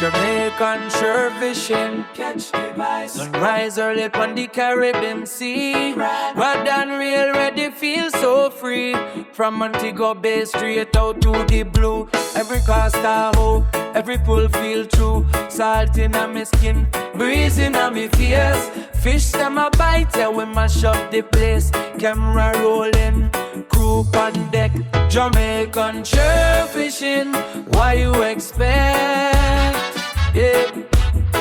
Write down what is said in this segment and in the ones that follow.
Jamaican shore fishing, catch the vice. Sunrise early on the Caribbean Sea. Rod and reel ready, feel so free. From Montego Bay straight out to the blue. Every cast I hope, every pull feel true. Salt in my skin, breeze in my face. Fish them a bite, yeah, we mash up the place. Camera rolling, crew on deck. Jamaican shore fishing, what you expect? Yeah,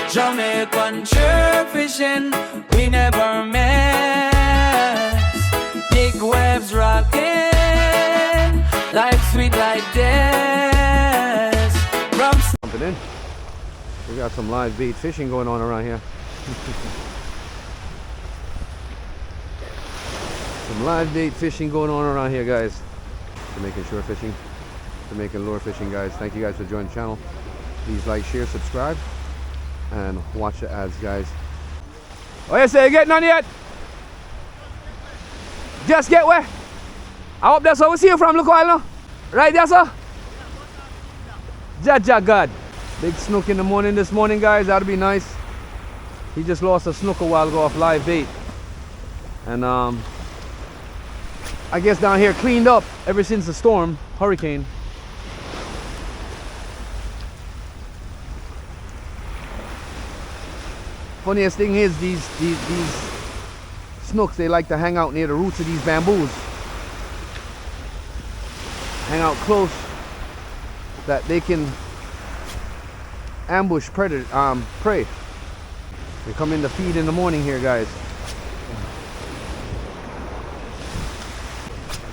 Jamaican shore fishing, we never mess. Big waves rocking, like sweet like this. Jumping in. We got some live bait fishing going on around here. Some live bait fishing going on around here, guys. Jamaican shore fishing, Jamaican lure fishing, guys. Thank you guys for joining the channel. Please like, share, subscribe, and watch the ads, guys. Oh, you say you getting on yet? Just get where? I hope that's how we see you from. Look while now. Right there, sir? Jaja God. Big snook in the morning this morning, guys. That'll be nice. He just lost a snook a while ago off live bait. And I guess down here cleaned up ever since the storm, hurricane. Funniest thing is these snooks, they like to hang out near the roots of these bamboos. Hang out close that they can ambush prey. They come in to feed in the morning here, guys.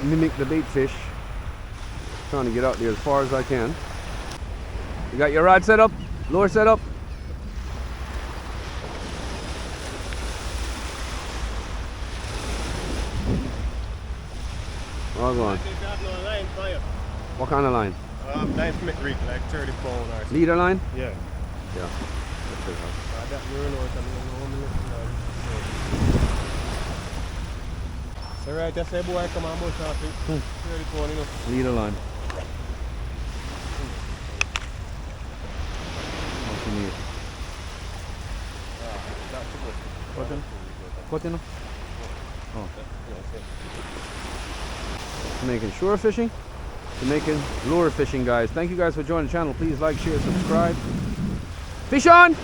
Mimic the bait fish. Trying to get out there as far as I can. You got your rod set up, lure set up. Oh, go on. What kind of line? Line from McReek, like 30 pound or something. Leader line? Yeah. Yeah. So right, that's a boy come on bush off it. 30 pound, you know. Leader line. What you need? Cotton? Cotton? Oh. Jamaican shore fishing, Jamaican lure fishing, guys. Thank you guys for joining the channel. Please like, share, subscribe. Fish on!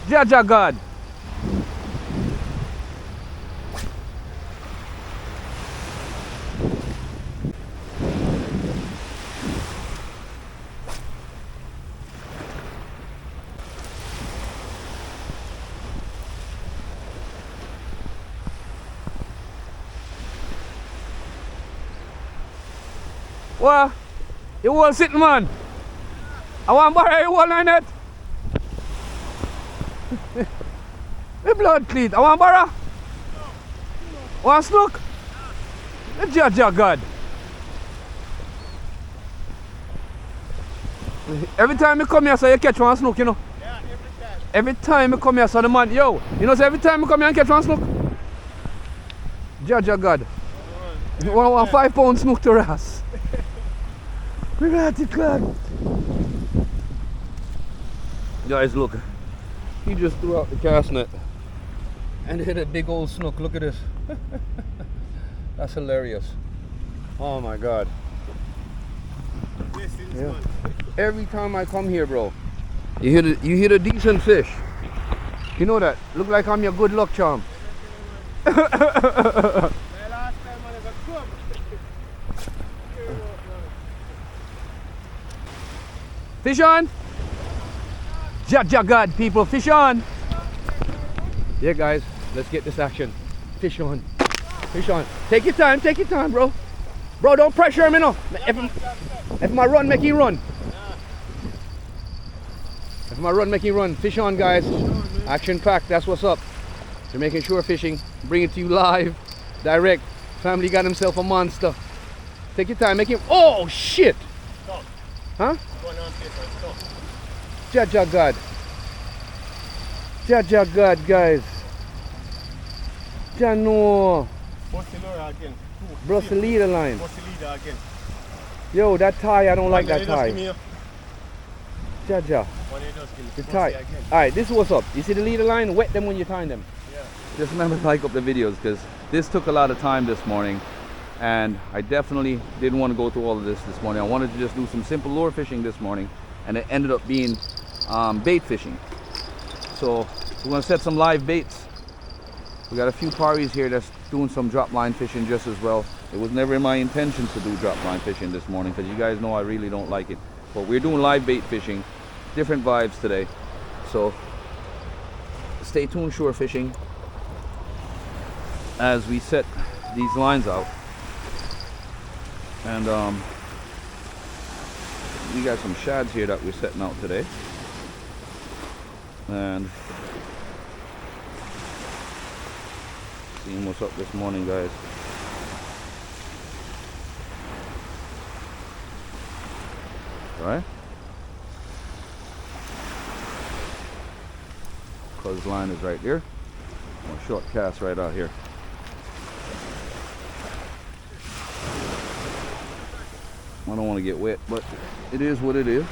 Jaja God. What? You all sitting, man? I want to borrow you all on it. The blood clean. I want to borrow. Want snook? The Jaja God. Every time you come here, so you catch one snook, you know? Yeah, every time. Every time you come here, so the man, yo, you know, so every time you come here and catch one snook? Jaja God. You want 5 pound snook to ras. We're at it, club. Guys, look. He just threw out the cast net and hit a big old snook. Look at this. That's hilarious. Oh my God. Yeah. Every time I come here, bro, you hit a decent fish. You know that. Look like I'm your good luck charm. Fish on! Jaja God, people, fish on! Yeah, guys, let's get this action. Fish on. Fish on. Take your time, bro. Bro, don't pressure him, you know. If my run, make him run. If my run, make him run. Fish on, guys. Action packed, that's what's up. Jamaican shore fishing. Bring it to you live, direct. Family got himself a monster. Take your time, make him. Oh, shit! Huh? Jaja God. Jaja God, guys. Jano. What's the lure again? Bro, the leader line. What's the leader again? Yo, that tie, I don't like that Just give tie. me a- Jaja, One day just give me the pussy tie. again. Alright, this is what's up. You see the leader line? Wet them when you tie them. Yeah. Just remember to like up the videos because this took a lot of time this morning. And I definitely didn't want to go through all of this morning. I wanted to just do some simple lure fishing this morning. And it ended up being bait fishing. So we're going to set some live baits. We got a few parties here that's doing some drop line fishing just as well. It was never in my intentions to do drop line fishing this morning because you guys know I really don't like it. But we're doing live bait fishing, different vibes today. So stay tuned, shore fishing, as we set these lines out. And we got some shads here that we're setting out today. And seeing what's up this morning, guys. All right. Cause line is right there. A short cast right out here. I don't want to get wet, but it is what it is.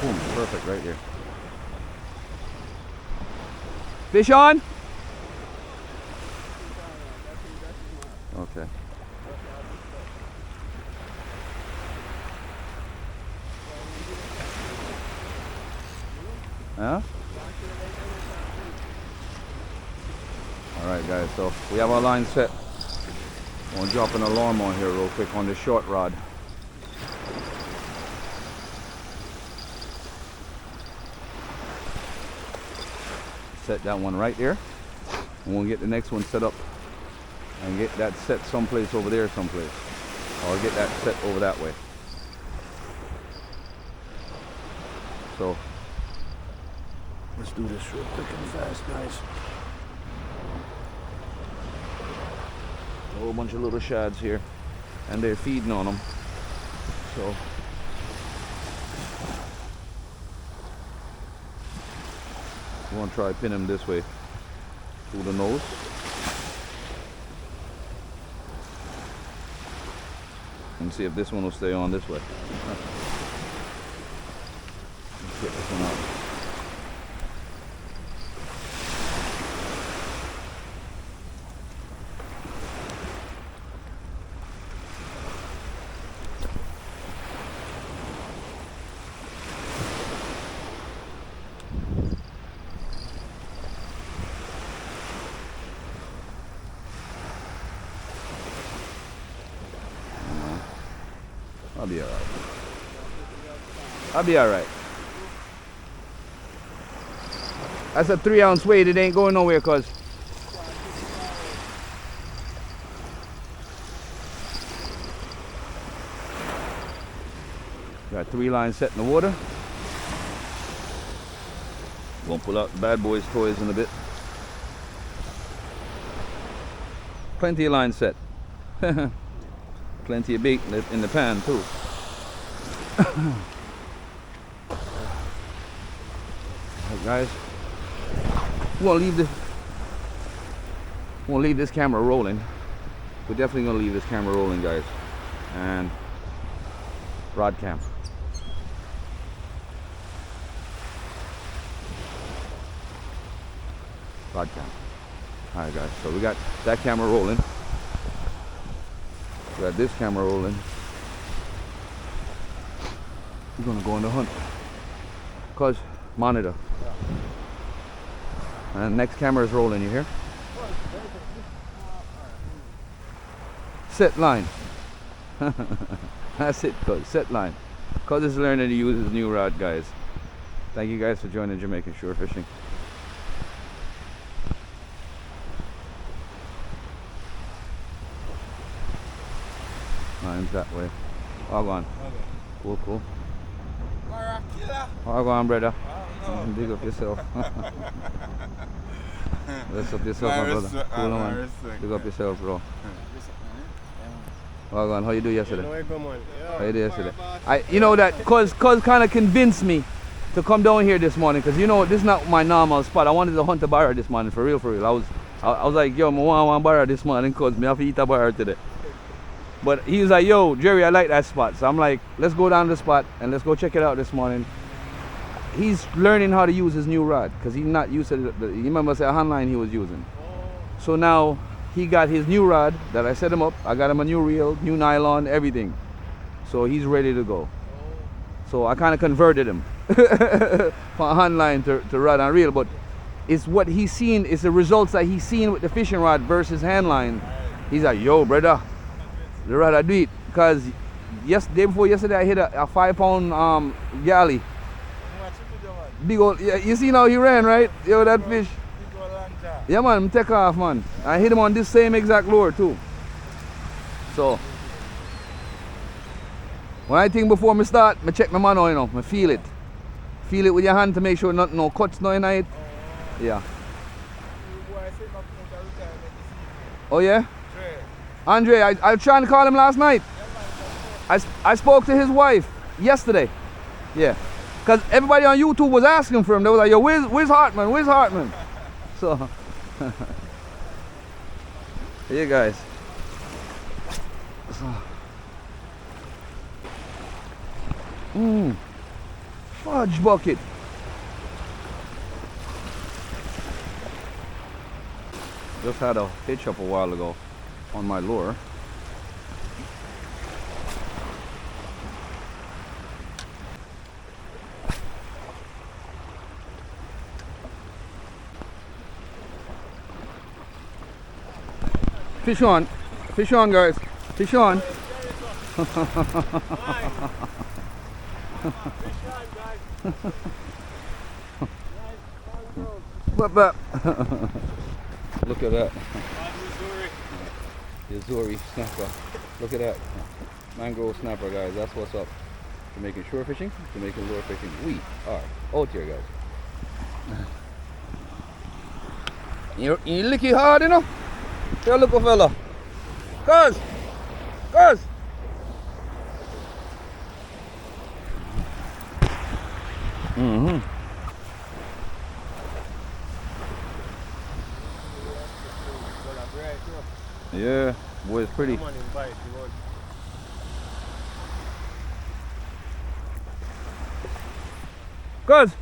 Boom, perfect right there. Fish on? Okay. Huh? Alright guys, so we have our line set. I'm gonna drop an alarm on here real quick on this short rod. Set that one right there. And we'll get the next one set up and get that set someplace over there someplace. Or get that set over that way. So let's do this real quick and fast, guys. A whole bunch of little shads here, and they're feeding on them. So we're gonna try to pin them this way through the nose. And see if this one will stay on this way. Let's get this one out. I'll be alright. I'll be alright. That's a 3-ounce weight. It ain't going nowhere, cuz. Got 3 lines set in the water. Gonna pull out the bad boys' toys in a bit. Plenty of lines set. Plenty of bait in the pan too. Alright guys, we'll leave this camera rolling. We're definitely gonna leave this camera rolling, guys. And rod cam. Rod cam. Alright guys, so we got that camera rolling. We got this camera rolling. We're gonna go on the hunt. Cause monitor. And next camera is rolling, you hear? Set line. That's it, cuz. Set line. Cuz is learning to use his new rod, guys. Thank you guys for joining Jamaican Shore Fishing. Line's that way. All on. Cool, cool. All on, brother. Big up yourself. Bless up yourself, my brother. Cool on. Big up yourself, bro. All on. How you do yesterday? How you do yesterday? You know that cause kind of convinced me to come down here this morning, because you know this is not my normal spot. I wanted to hunt a barra this morning, for real. I was like, yo, I want one bar this morning because me have to eat a bar today. But he was like, yo, Jerry, I like that spot. So I'm like, let's go down to the spot and let's go check it out this morning. He's learning how to use his new rod because he's not used to you remember the hand line he was using. So now he got his new rod that I set him up. I got him a new reel, new nylon, everything. So he's ready to go. So I kind of converted him from a hand line to rod and reel. But it's what he's seen, it's the results that he's seen with the fishing rod versus hand line. He's like, yo, brother, the rod I do it. Because day before yesterday I hit a 5-pound galley. Big old, yeah, you see how he ran, right? Yo, that fish. Yeah, man, take off, man. I hit him on this same exact lure, too. So, when I think before me start, I check my man out, you know, I feel it. Feel it with your hand to make sure nothing, no cuts, no in it. Yeah. Oh, yeah? Andre, I was trying to call him last night. I spoke to his wife yesterday. Yeah. Because everybody on YouTube was asking for him. They was like, yo, where's Hartman? Where's Hartman? So, here, guys. Fudge bucket. Just had a hitch up a while ago on my lure. Fish on, guys, fish on. But look at that. The Zuri snapper. Look at that. Mangrove snapper, guys. That's what's up. Jamaican shore fishing, Jamaican lure fishing. We are out here, guys. You lick it hard, you know? Here, look, fella. Cuz! Yeah, boy, it's pretty. Cuz!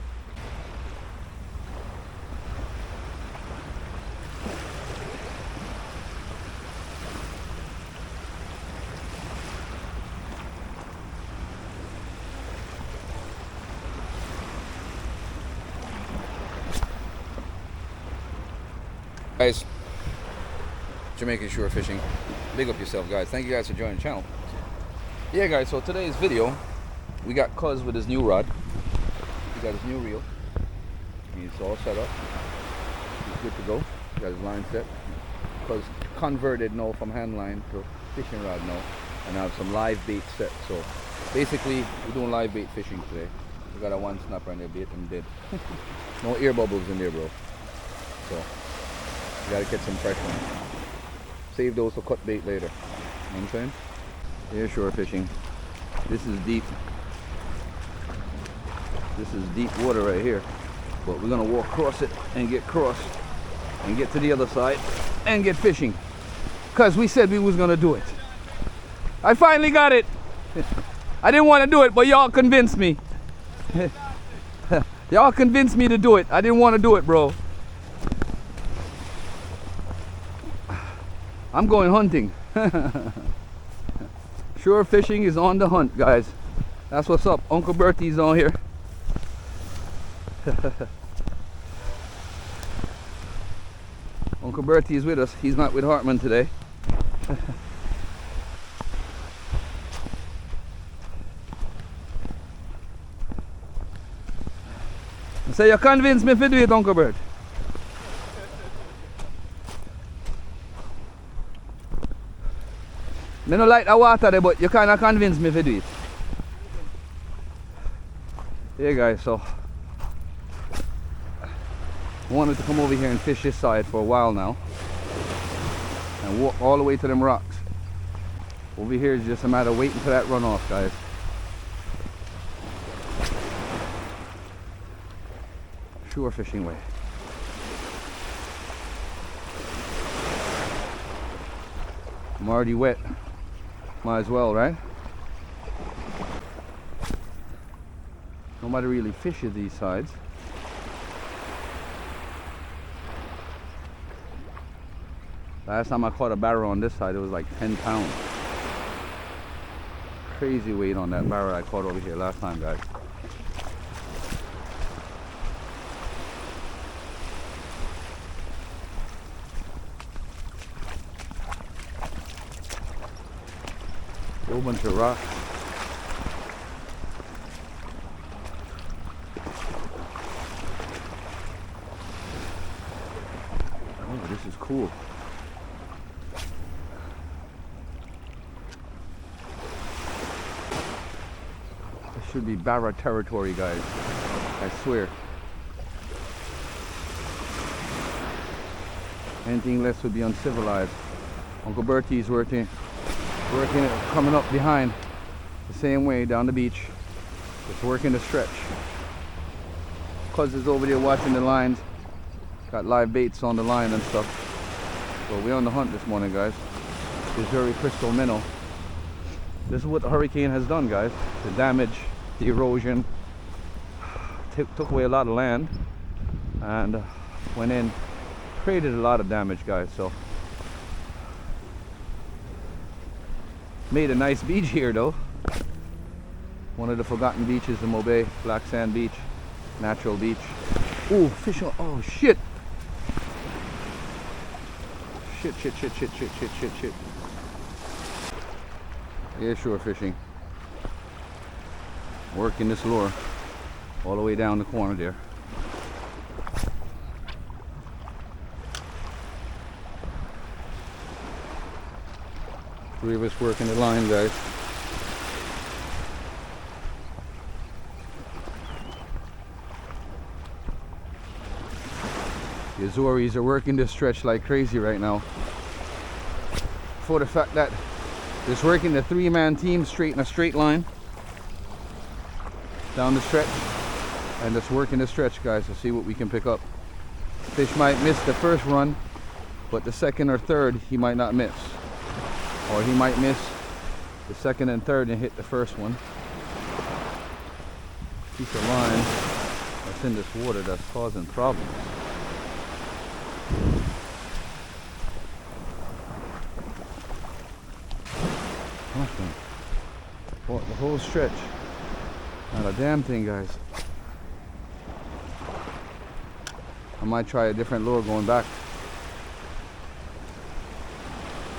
Guys, Jamaican shore fishing. Big up yourself, guys. Thank you guys for joining the channel. Yeah, guys, so today's video, we got Cuz with his new rod. He got his new reel. He's all set up. He's good to go. He got his line set. Cuz converted now from hand line to fishing rod now. And I have some live bait set. So basically, we're doing live bait fishing today. We got a one snapper and they bait them dead. No ear bubbles in there, bro. So you gotta catch some fresh ones. Save those for cut bait later. You know what I'm saying? Air shore fishing. This is deep. This is deep water right here. But we're gonna walk across it and get crossed and get to the other side and get fishing. Cause we said we was gonna do it. I finally got it. I didn't want to do it, but y'all convinced me. Y'all convinced me to do it. I didn't want to do it, bro. I'm going hunting. Shore fishing is on the hunt, guys. That's what's up. Uncle Burtie's on here. Uncle Burtie is with us. He's not with Hartman today. So you convinced me to do it, Uncle Bert. I don't like the water there, but you kind of convinced me to do it. Yeah, guys, so I wanted to come over here and fish this side for a while now and walk all the way to them rocks. Over here is just a matter of waiting for that runoff, guys. Shore fishing way. I'm already wet. Might as well, right? Nobody really fishes these sides. Last time I caught a barra on this side, it was like 10 pounds. Crazy weight on that barra I caught over here last time, guys. Whole bunch of rocks. Oh, this is cool. This should be barra territory, guys. I swear. Anything less would be uncivilized. Uncle Burtie is working coming up behind the same way down the beach, just working the stretch. Cuz is over there watching the lines, got live baits on the line and stuff. So we're on the hunt this morning, guys. It's very crystal minnow. This is what the hurricane has done, guys. The damage, the erosion, took away a lot of land and went in, created a lot of damage, guys. So made a nice beach here though. One of the forgotten beaches in Mobay, Black Sand Beach, natural beach. Oh, fish on, oh shit. Shit. Inshore fishing. Working this lure all the way down the corner there. Three of us working the line, guys. The Azoris are working this stretch like crazy right now. For the fact that just working the three-man team straight in a straight line down the stretch, and just working the stretch, guys, to see what we can pick up. Fish might miss the first run, but the second or third he might not miss. Or he might miss the second and third and hit the first one. Piece of line that's in this water that's causing problems. Awesome. Well, the whole stretch. Not a damn thing, guys. I might try a different lure going back.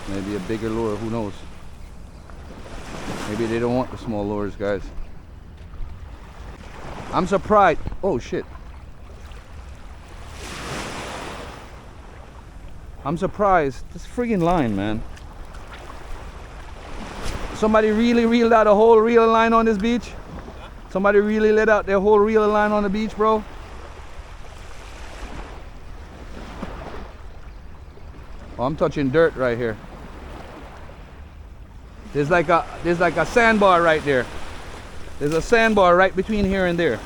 Maybe a bigger lure, who knows? Maybe they don't want the small lures, guys. I'm surprised. Oh shit. I'm surprised. This friggin' line, man. Somebody really reeled out a whole reel line on this beach? Somebody really let out their whole reel line on the beach, bro? Oh, I'm touching dirt right here. There's like a sandbar right there. There's a sandbar right between here and there.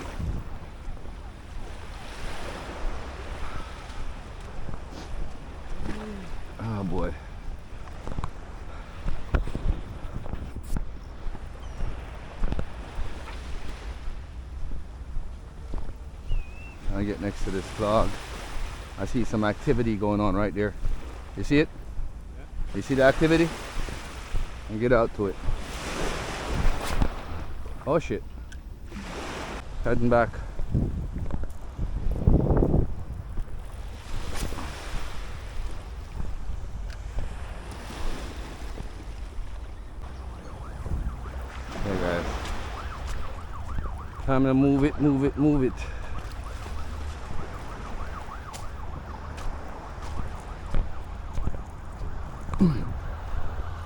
Oh boy. I get next to this log. I see some activity going on right there. You see it? Yeah. You see the activity? And get out to it. Oh shit. Heading back. Hey guys. Time to move it.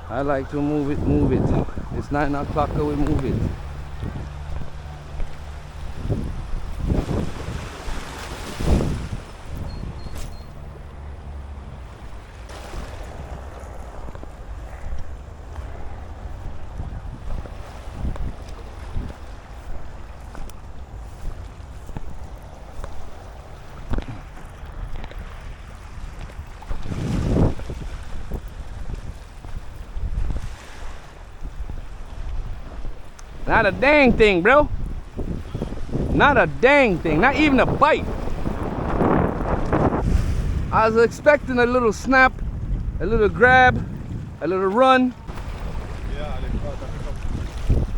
I like to move it. It's 9 o'clock, so we move it. Not a dang thing, bro. Not a dang thing. Not even a bite. I was expecting a little snap, a little grab, a little run. Yeah,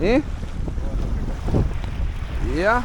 Eh? Yeah.